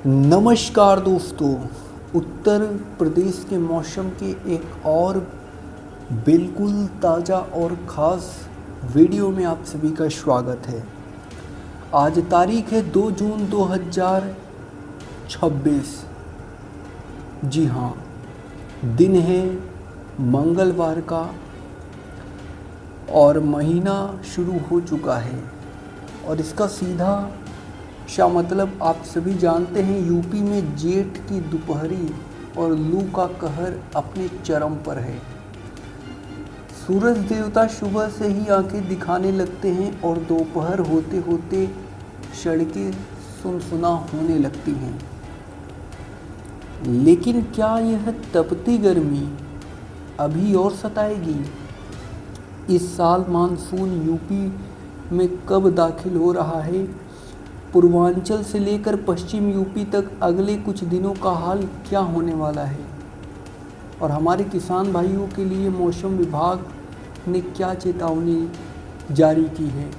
नमस्कार दोस्तों, उत्तर प्रदेश के मौसम के एक और बिल्कुल ताज़ा और ख़ास वीडियो में आप सभी का स्वागत है। आज तारीख है 2 जून 2026। जी हाँ, दिन है मंगलवार का और महीना शुरू हो चुका है और इसका सीधा सा मतलब आप सभी जानते हैं, यूपी में जेठ की दोपहरी और लू का कहर अपने चरम पर है। सूरज देवता सुबह से ही आंखें दिखाने लगते हैं और दोपहर होते होते सड़कें सुनसुना होने लगती हैं। लेकिन क्या यह तपती गर्मी अभी और सताएगी? इस साल मानसून यूपी में कब दाखिल हो रहा है? पूर्वांचल से लेकर पश्चिम यूपी तक अगले कुछ दिनों का हाल क्या होने वाला है? और हमारे किसान भाइयों के लिए मौसम विभाग ने क्या चेतावनी जारी की है?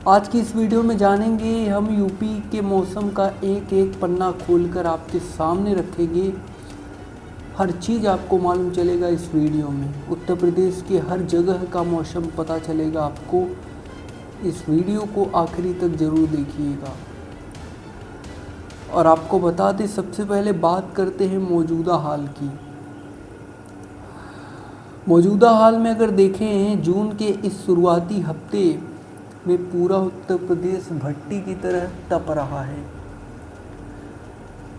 आज की इस वीडियो में जानेंगे हम। यूपी के मौसम का एक एक पन्ना खोलकर आपके सामने रखेंगे। हर चीज़ आपको मालूम चलेगा इस वीडियो में। उत्तर प्रदेश के हर जगह का मौसम पता चलेगा आपको। इस वीडियो को आखिरी तक ज़रूर देखिएगा। और आपको बता दें, सबसे पहले बात करते हैं मौजूदा हाल की। मौजूदा हाल में अगर देखें, जून के इस शुरुआती हफ्ते में पूरा उत्तर प्रदेश भट्टी की तरह तप रहा है।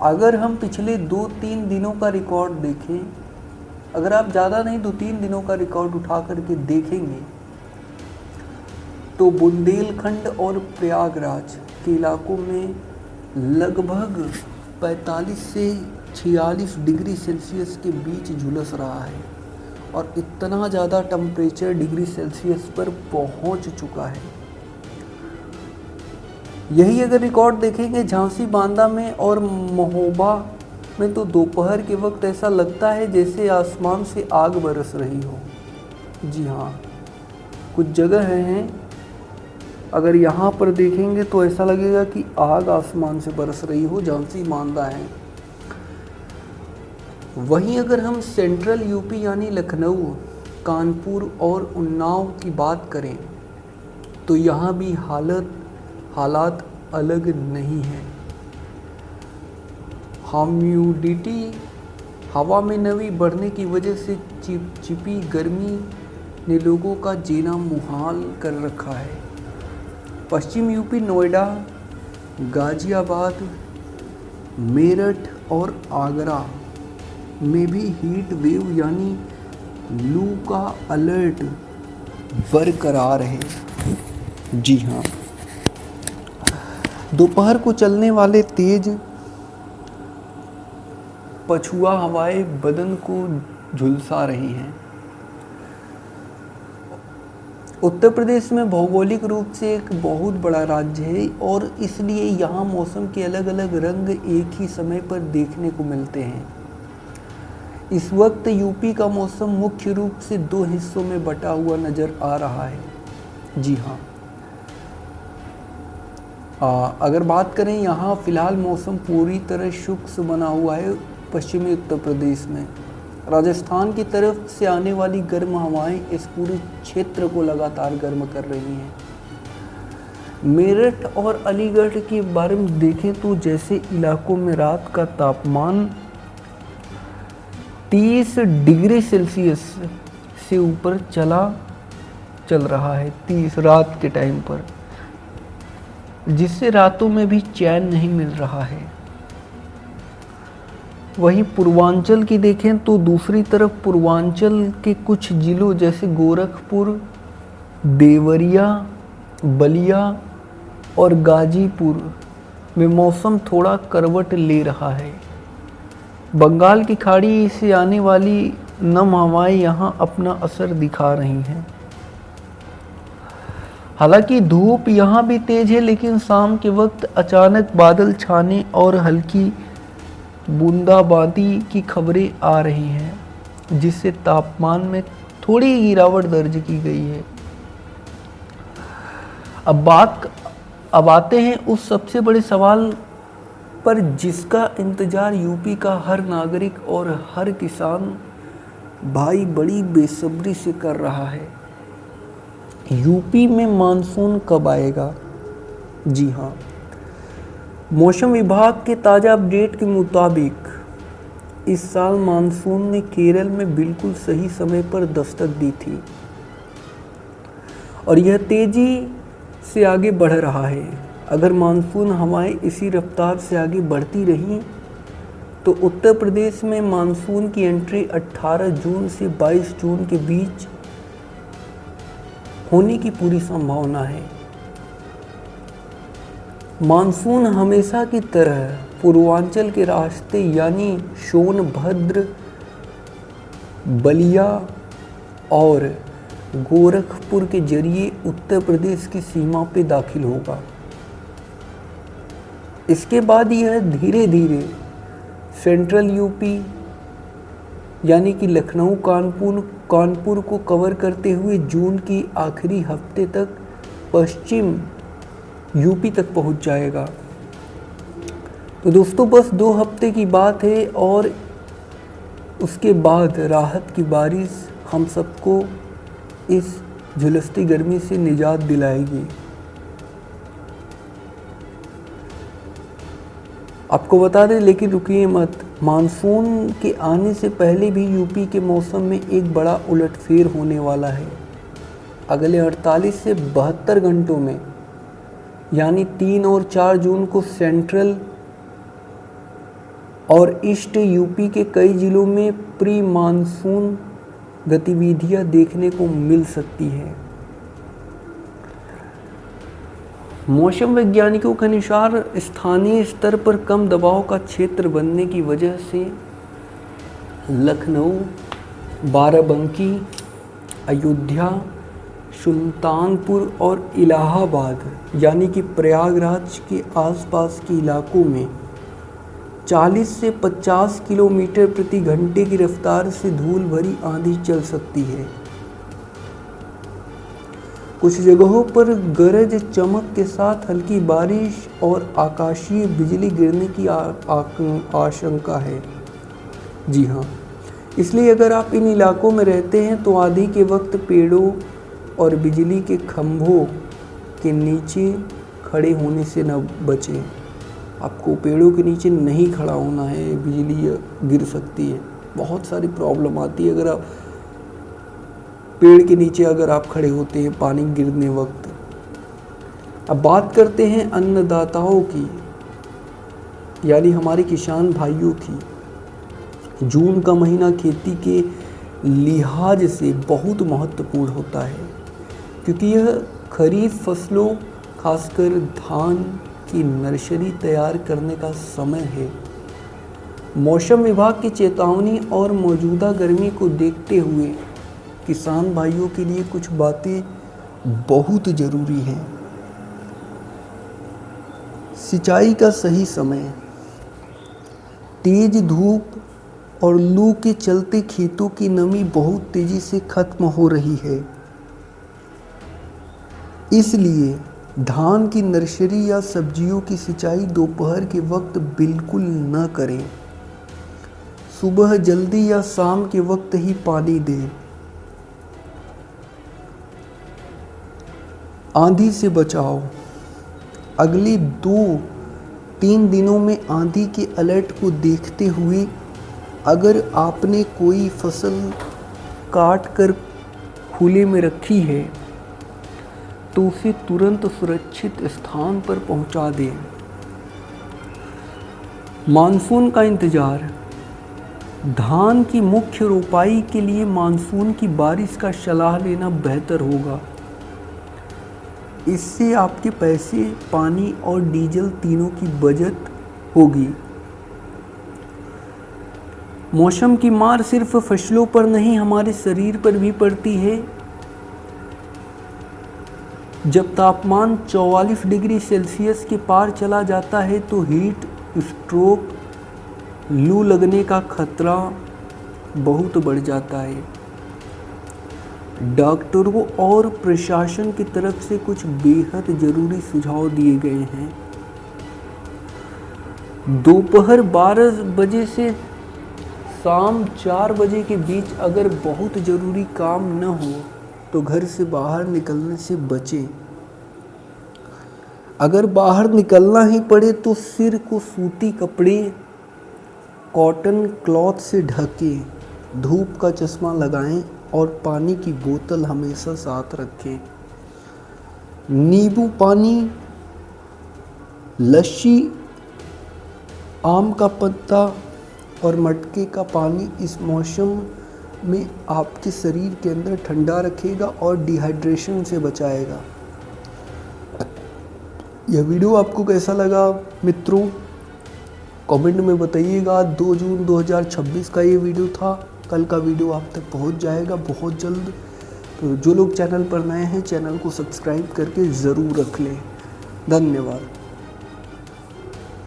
अगर हम पिछले 2-3 दिनों का रिकॉर्ड देखें, अगर आप ज़्यादा नहीं 2-3 दिनों का रिकॉर्ड उठा करके देखेंगे तो बुंदेलखंड और प्रयागराज के इलाकों में लगभग 45 से 46 डिग्री सेल्सियस के बीच झुलस रहा है और इतना ज़्यादा टेम्परेचर डिग्री सेल्सियस पर पहुंच चुका है। यही अगर रिकॉर्ड देखेंगे झांसी, बांदा में और महोबा में, तो दोपहर के वक्त ऐसा लगता है जैसे आसमान से आग बरस रही हो। जी हाँ, कुछ जगह हैं, अगर यहाँ पर देखेंगे तो ऐसा लगेगा कि आग आसमान से बरस रही हो। झांसी, बांदा है। वहीं अगर हम सेंट्रल यूपी यानी लखनऊ, कानपुर और उन्नाव की बात करें तो यहाँ भी हालात अलग नहीं है। ह्यूमिडिटी, हवा में नमी बढ़ने की वजह से चिपचिपी गर्मी ने लोगों का जीना मुहाल कर रखा है। पश्चिम यूपी, नोएडा, गाजियाबाद, मेरठ और आगरा में भी हीट वेव यानी लू का अलर्ट बरकरार है। जी हाँ, दोपहर को चलने वाले तेज पछुआ हवाएं बदन को झुलसा रही हैं। उत्तर प्रदेश में भौगोलिक रूप से एक बहुत बड़ा राज्य है और इसलिए यहाँ मौसम के अलग अलग रंग एक ही समय पर देखने को मिलते हैं। इस वक्त यूपी का मौसम मुख्य रूप से 2 हिस्सों में बटा हुआ नज़र आ रहा है। जी हाँ, अगर बात करें, यहाँ फ़िलहाल मौसम पूरी तरह शुष्क बना हुआ है। पश्चिमी उत्तर प्रदेश में राजस्थान की तरफ से आने वाली गर्म हवाएं इस पूरे क्षेत्र को लगातार गर्म कर रही हैं। मेरठ और अलीगढ़ के बारे में देखें तो जैसे इलाकों में रात का तापमान 30 डिग्री सेल्सियस से ऊपर चल रहा है 30 रात के टाइम पर, जिससे रातों में भी चैन नहीं मिल रहा है। वहीं पूर्वांचल की देखें तो दूसरी तरफ पूर्वांचल के कुछ जिलों जैसे गोरखपुर, देवरिया, बलिया और गाजीपुर में मौसम थोड़ा करवट ले रहा है। बंगाल की खाड़ी से आने वाली नम हवाएं यहाँ अपना असर दिखा रही हैं। हालांकि धूप यहाँ भी तेज है, लेकिन शाम के वक्त अचानक बादल छाने और हल्की बूंदाबांदी की खबरें आ रही हैं, जिससे तापमान में थोड़ी गिरावट दर्ज की गई है। अब आते हैं उस सबसे बड़े सवाल पर जिसका इंतज़ार यूपी का हर नागरिक और हर किसान भाई बड़ी बेसब्री से कर रहा है। यूपी में मानसून कब आएगा? जी हाँ, मौसम विभाग के ताज़ा अपडेट के मुताबिक इस साल मानसून ने केरल में बिल्कुल सही समय पर दस्तक दी थी और यह तेज़ी से आगे बढ़ रहा है। अगर मानसून हवाएं इसी रफ्तार से आगे बढ़ती रहीं तो उत्तर प्रदेश में मानसून की एंट्री 18 जून से 22 जून के बीच होने की पूरी संभावना है। मानसून हमेशा की तरह पूर्वांचल के रास्ते यानी सोनभद्र, बलिया और गोरखपुर के जरिए उत्तर प्रदेश की सीमा पे दाखिल होगा। इसके बाद यह धीरे धीरे सेंट्रल यूपी यानी कि लखनऊ, कानपुर को कवर करते हुए जून की आखिरी हफ्ते तक पश्चिम यूपी तक पहुंच जाएगा। तो दोस्तों बस 2 हफ्ते की बात है और उसके बाद राहत की बारिश हम सबको इस झुलसती गर्मी से निजात दिलाएगी। आपको बता दें, लेकिन रुकिए मत, मानसून के आने से पहले भी यूपी के मौसम में एक बड़ा उलटफेर होने वाला है। अगले 48 से 72 घंटों में यानी 3 और 4 जून को सेंट्रल और ईस्ट यूपी के कई जिलों में प्री मानसून गतिविधियां देखने को मिल सकती है। मौसम वैज्ञानिकों के अनुसार स्थानीय स्तर पर कम दबाव का क्षेत्र बनने की वजह से लखनऊ, बाराबंकी, अयोध्या, सुल्तानपुर और इलाहाबाद यानी कि प्रयागराज के आसपास के इलाकों में 40 से 50 किलोमीटर प्रति घंटे की रफ्तार से धूल भरी आंधी चल सकती है। कुछ जगहों पर गरज चमक के साथ हल्की बारिश और आकाशीय बिजली गिरने की आशंका है। जी हाँ, इसलिए अगर आप इन इलाकों में रहते हैं तो आंधी के वक्त पेड़ों और बिजली के खंभों के नीचे खड़े होने से न बचें। आपको पेड़ों के नीचे नहीं खड़ा होना है, बिजली गिर सकती है, बहुत सारी प्रॉब्लम आती है अगर आप पेड़ के नीचे अगर आप खड़े होते हैं पानी गिरने वक्त। अब बात करते हैं अन्नदाताओं की यानी हमारे किसान भाइयों की। जून का महीना खेती के लिहाज से बहुत महत्वपूर्ण होता है क्योंकि यह खरीफ फसलों खासकर धान की नर्सरी तैयार करने का समय है। मौसम विभाग की चेतावनी और मौजूदा गर्मी को देखते हुए किसान भाइयों के लिए कुछ बातें बहुत ज़रूरी हैं। सिंचाई का सही समय। तेज धूप और लू के चलते खेतों की नमी बहुत तेज़ी से खत्म हो रही है, इसलिए धान की नर्सरी या सब्जियों की सिंचाई दोपहर के वक्त बिल्कुल न करें। सुबह जल्दी या शाम के वक्त ही पानी दें। आंधी से बचाव। अगले 2-3 दिनों में आंधी के अलर्ट को देखते हुए अगर आपने कोई फसल काट कर खुले में रखी है तो उसे तुरंत सुरक्षित स्थान पर पहुंचा दें। मानसून का इंतज़ार। धान की मुख्य रोपाई के लिए मानसून की बारिश का सलाह लेना बेहतर होगा। इससे आपके पैसे, पानी और डीजल तीनों की बचत होगी। मौसम की मार सिर्फ फसलों पर नहीं हमारे शरीर पर भी पड़ती है। जब तापमान 44 डिग्री सेल्सियस के पार चला जाता है तो हीट स्ट्रोक, लू लगने का खतरा बहुत बढ़ जाता है। डॉक्टरों और प्रशासन की तरफ से कुछ बेहद ज़रूरी सुझाव दिए गए हैं। दोपहर 12 बजे से शाम 4 बजे के बीच अगर बहुत ज़रूरी काम न हो तो घर से बाहर निकलने से बचें। अगर बाहर निकलना ही पड़े तो सिर को सूती कपड़े कॉटन क्लॉथ से ढकें, धूप का चश्मा लगाएं और पानी की बोतल हमेशा साथ रखें। नींबू पानी, लस्सी, आम का पत्ता और मटके का पानी इस मौसम में आपके शरीर के अंदर ठंडा रखेगा और डिहाइड्रेशन से बचाएगा। यह वीडियो आपको कैसा लगा मित्रों, कमेंट में बताइएगा। 2 जून 2026 का ये वीडियो था। कल का वीडियो आप तक पहुंच जाएगा बहुत जल्द। तो जो लोग चैनल पर नए हैं, चैनल को सब्सक्राइब करके ज़रूर रख लें। धन्यवाद।